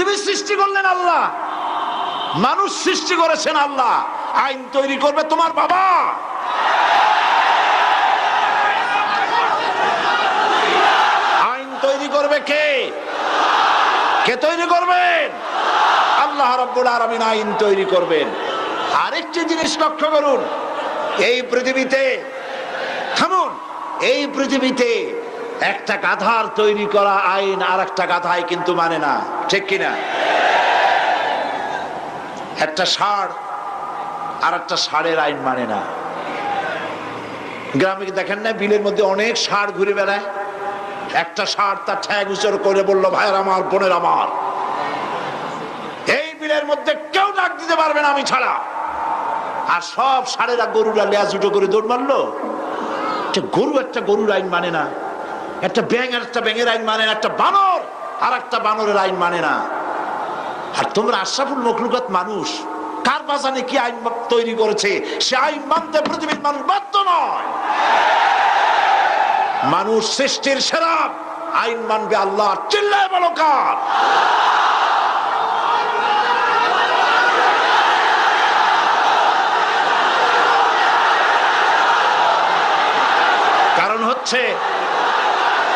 পৃথিবী সৃষ্টি করলেন আল্লাহ, মানুষ সৃষ্টি করেছেন আল্লাহ। আইন তৈরি করবে তোমার বাবা। আইন তৈরি করবে কে? কে তৈরি করবেন? আল্লাহ রাব্বুল আলামিন আইন তৈরি করবেন। আরেকটি জিনিস লক্ষ্য করুন, এই পৃথিবীতে, থামুন, এই পৃথিবীতে একটা গাধার তৈরি করা আইন আর একটা গাধায় কিন্তু মানে না, ঠিক কিনা? একটা ষাঁড় আর একটা ষাঁড়ের আইন মানে না। গ্রামে দেখেন না, বিলের মধ্যে অনেক ষাঁড় ঘুরে বেড়ায়। একটা ষাঁড় তার ঠ্যাং উঁচু করে বলল, ভাইয়ের আমার, বোনের আমার, এই বিলের মধ্যে কেউ ডাক দিতে পারবে না আমি ছাড়া। আর সব ষাঁড়েরা, গরুরা লেজ উঁচু করে দৌড় মারলো। গরু একটা গরুর আইন মানে না, একটা ব্যাঙ আর একটা ব্যাঙের আইন মানে না, একটা বানর আর একটা বানরের আইন মানে না। আর তোমরা আশরাফুল মখলুকাত মানুষ, কার বাজানে কি আইন তৈরি করেছে সে আইন মানতে পৃথিবীর মানুষ বাধ্য নয়। মানুষ সৃষ্টির সেরা, আইন মানবে আল্লাহ। চিল্লায় বলো কার?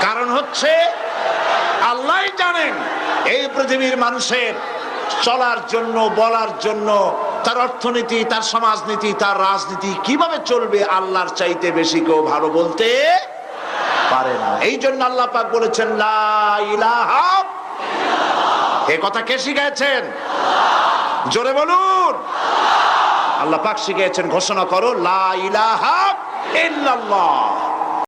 কারণ হচ্ছে আল্লাহই জানেন এই পৃথিবীর মানুষের চলার জন্য, বলার জন্য, তার অর্থনীতি, তার সমাজনীতি, তার রাজনীতি কিভাবে চলবে আল্লাহর চাইতে বেশি কেউ ভালো বলতে পারে না। এই জন্য আল্লাহ পাক বলেছেন লা ইলাহা ইল্লাল্লাহ। এই কথা কে শিখিয়েছেন? জোরে বলুন। আল্লাহ পাক শিখিয়েছেন, ঘোষণা করো লা ইলাহা ইল্লাল্লাহ।